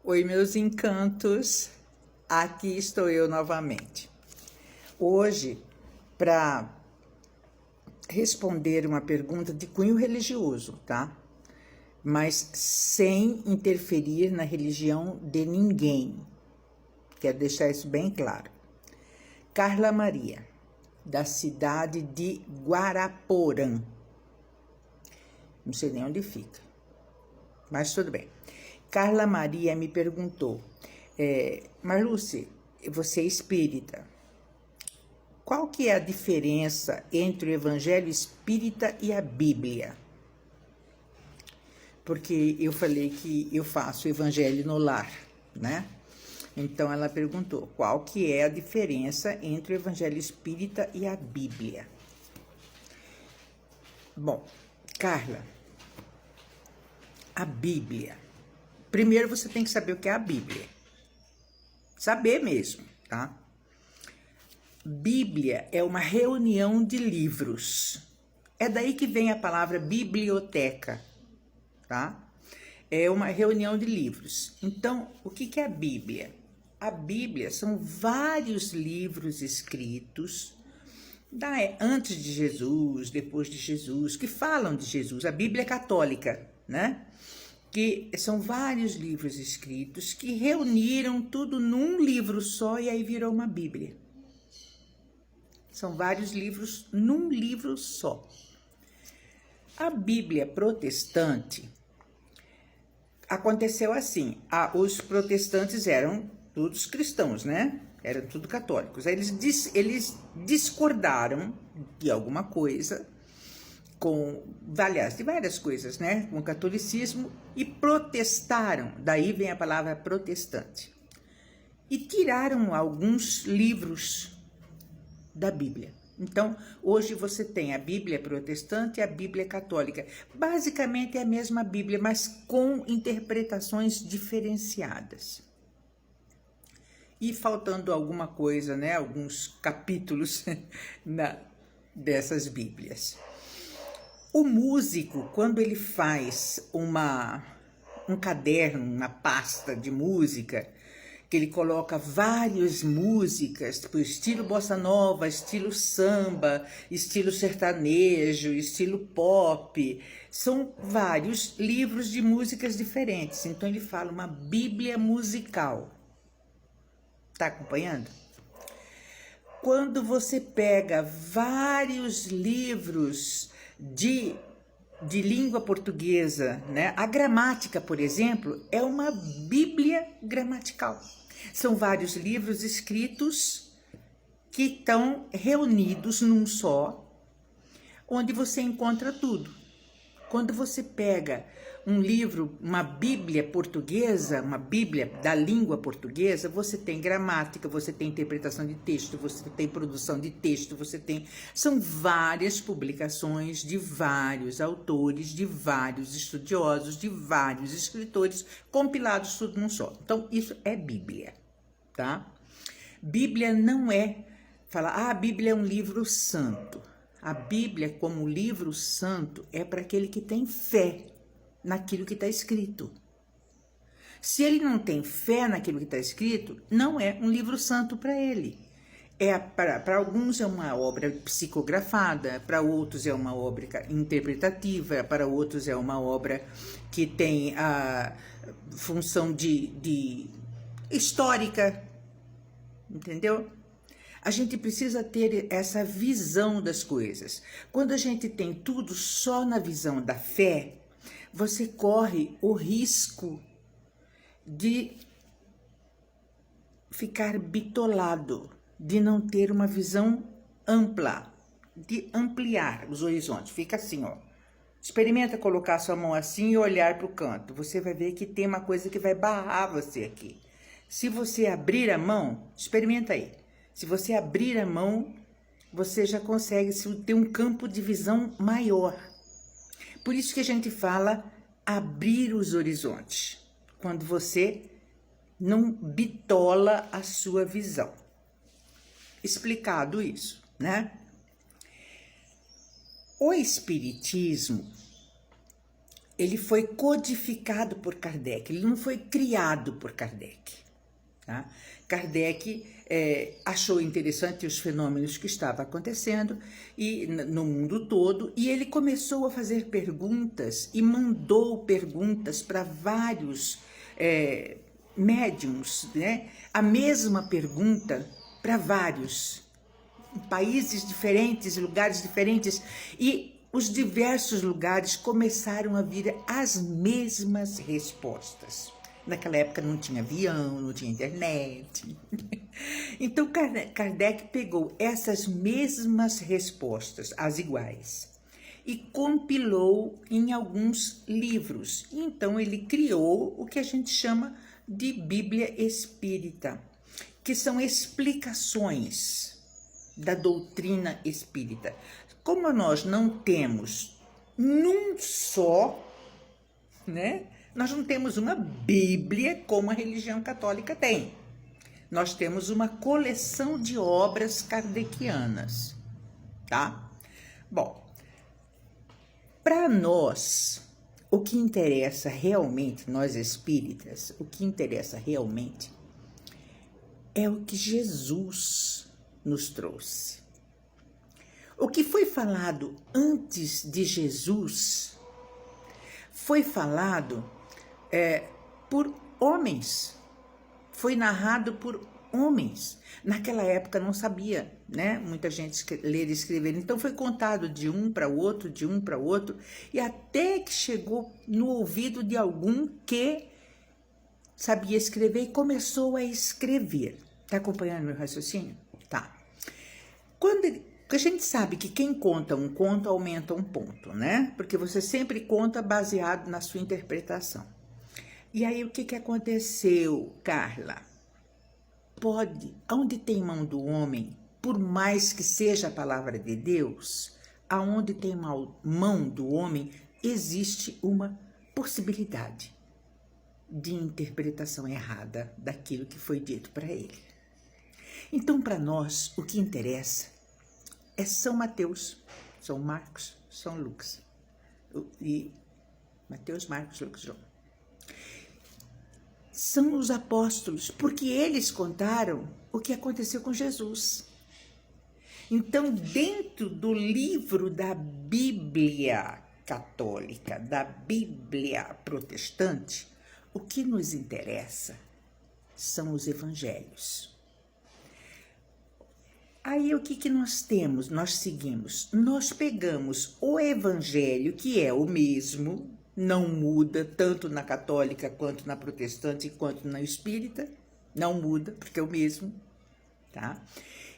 Oi, meus encantos, aqui estou eu novamente. Hoje, para responder uma pergunta de cunho religioso, tá? Mas sem interferir na religião de ninguém. Quero deixar isso bem claro. Carla Maria, da cidade de Guaraporã. Não sei nem onde fica, mas tudo bem. Carla Maria me perguntou, Marluce, você é espírita, qual que é a diferença entre o Evangelho Espírita e a Bíblia? Porque eu falei que eu faço o Evangelho no lar, né? Então ela perguntou, qual que é a diferença entre o Evangelho Espírita e a Bíblia? Bom, Carla, a Bíblia... Primeiro você tem que saber o que é a Bíblia. Saber mesmo, tá? Bíblia é uma reunião de livros. É daí que vem a palavra biblioteca, tá? É uma reunião de livros. Então, o que é a Bíblia? A Bíblia são vários livros escritos antes de Jesus, depois de Jesus, que falam de Jesus. A Bíblia é católica, né? Que são vários livros escritos que reuniram tudo num livro só e aí virou uma Bíblia. São vários livros num livro só. A Bíblia protestante aconteceu assim, os protestantes eram todos cristãos, né? Eram tudo católicos. Aí eles discordaram de alguma coisa, de várias coisas, né? Com o catolicismo, e protestaram, daí vem a palavra protestante. E tiraram alguns livros da Bíblia. Então, hoje você tem a Bíblia protestante e a Bíblia católica. Basicamente é a mesma Bíblia, mas com interpretações diferenciadas. E faltando alguma coisa, né? Alguns capítulos dessas Bíblias. O músico, quando ele faz um caderno, uma pasta de música, que ele coloca várias músicas, tipo estilo bossa nova, estilo samba, estilo sertanejo, estilo pop, são vários livros de músicas diferentes. Então ele fala uma Bíblia musical. Tá acompanhando? Quando você pega vários livros de língua portuguesa, né? A gramática, por exemplo, é uma Bíblia gramatical. São vários livros escritos que estão reunidos num só, onde você encontra tudo. Quando você pega um livro, uma Bíblia portuguesa, uma Bíblia da língua portuguesa, você tem gramática, você tem interpretação de texto, você tem produção de texto, são várias publicações de vários autores, de vários estudiosos, de vários escritores, compilados tudo num só. Então, isso é Bíblia, tá? Bíblia não é falar, a Bíblia é um livro santo. A Bíblia, como livro santo, é para aquele que tem fé naquilo que está escrito. Se ele não tem fé naquilo que está escrito, não é um livro santo para ele. Para alguns é uma obra psicografada, para outros é uma obra interpretativa, para outros é uma obra que tem a função de histórica, entendeu? A gente precisa ter essa visão das coisas. Quando a gente tem tudo só na visão da fé, você corre o risco de ficar bitolado, de não ter uma visão ampla, de ampliar os horizontes. Fica assim, ó. Experimenta colocar sua mão assim e olhar para o canto. Você vai ver que tem uma coisa que vai barrar você aqui. Se você abrir a mão, experimenta aí. Se você abrir a mão, você já consegue ter um campo de visão maior. Por isso que a gente fala abrir os horizontes, quando você não bitola a sua visão. Explicado isso, né? O Espiritismo ele foi codificado por Kardec, ele não foi criado por Kardec. Tá? Kardec achou interessante os fenômenos que estavam acontecendo no mundo todo, e ele começou a fazer perguntas e mandou perguntas para vários médiums, né? A mesma pergunta para vários, em países diferentes, lugares diferentes, e os diversos lugares começaram a vir as mesmas respostas. Naquela época não tinha avião, não tinha internet. Então Kardec pegou essas mesmas respostas, as iguais, e compilou em alguns livros. Então ele criou o que a gente chama de Bíblia Espírita, que são explicações da doutrina espírita. Como nós não temos num só, né? Nós não temos uma Bíblia como a religião católica tem. Nós temos uma coleção de obras kardecianas, tá? Bom, para nós, o que interessa realmente, nós espíritas, o que interessa realmente é o que Jesus nos trouxe. O que foi falado antes de Jesus foi falado por homens, foi narrado por homens. Naquela época não sabia, né? Muita gente ler e escrever, então foi contado de um para o outro, de um para o outro, e até que chegou no ouvido de algum que sabia escrever e começou a escrever. Tá acompanhando meu raciocínio? Tá. Porque a gente sabe que quem conta um conto aumenta um ponto, né? Porque você sempre conta baseado na sua interpretação. E aí o que aconteceu, Carla? Onde tem mão do homem, por mais que seja a palavra de Deus, aonde tem mão do homem, existe uma possibilidade de interpretação errada daquilo que foi dito para ele. Então, para nós, o que interessa é São Mateus, São Marcos, São Lucas. E Mateus, Marcos, Lucas, João. São os apóstolos, porque eles contaram o que aconteceu com Jesus. Então, dentro do livro da Bíblia católica, da Bíblia protestante, o que nos interessa são os evangelhos. Aí o que nós temos? Nós seguimos, nós pegamos o evangelho, que é o mesmo, não muda, tanto na católica, quanto na protestante, quanto na espírita, não muda, porque é o mesmo, tá?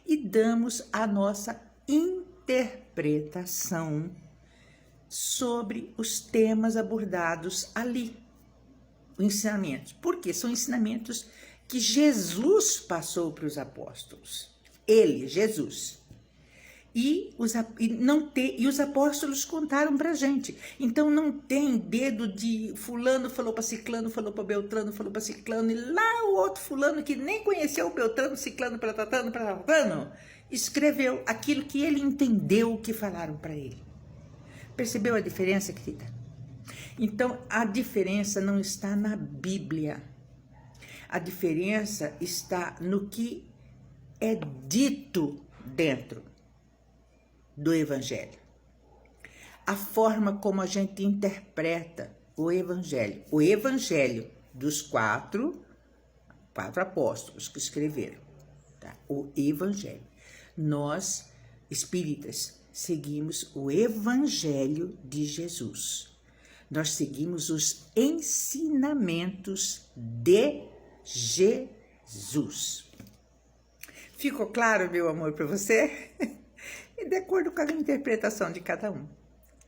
E damos a nossa interpretação sobre os temas abordados ali, os ensinamentos. Porque são ensinamentos que Jesus passou para os apóstolos. Ele, Jesus. E os apóstolos contaram para a gente. Então não tem dedo de fulano falou para ciclano, falou para beltrano, falou para ciclano, e lá o outro fulano que nem conheceu o beltrano, ciclano, para tatano, escreveu aquilo que ele entendeu que falaram para ele. Percebeu a diferença, querida? Então a diferença não está na Bíblia. A diferença está no que é dito dentro do Evangelho. A forma como a gente interpreta o Evangelho dos quatro apóstolos que escreveram, tá? O Evangelho. Nós, espíritas, seguimos o Evangelho de Jesus. Nós seguimos os ensinamentos de Jesus. Ficou claro, meu amor, para você? E de acordo com a interpretação de cada um,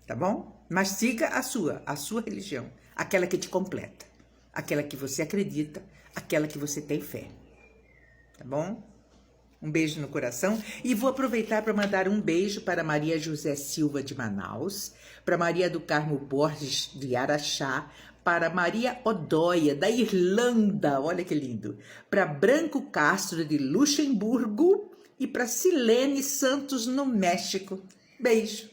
tá bom? Mas siga a sua religião, aquela que te completa, aquela que você acredita, aquela que você tem fé, tá bom? Um beijo no coração, e vou aproveitar para mandar um beijo para Maria José Silva de Manaus, para Maria do Carmo Borges de Araxá, para Maria Odóia da Irlanda, olha que lindo, para Branco Castro de Luxemburgo, e para Silene Santos, no México. Beijo!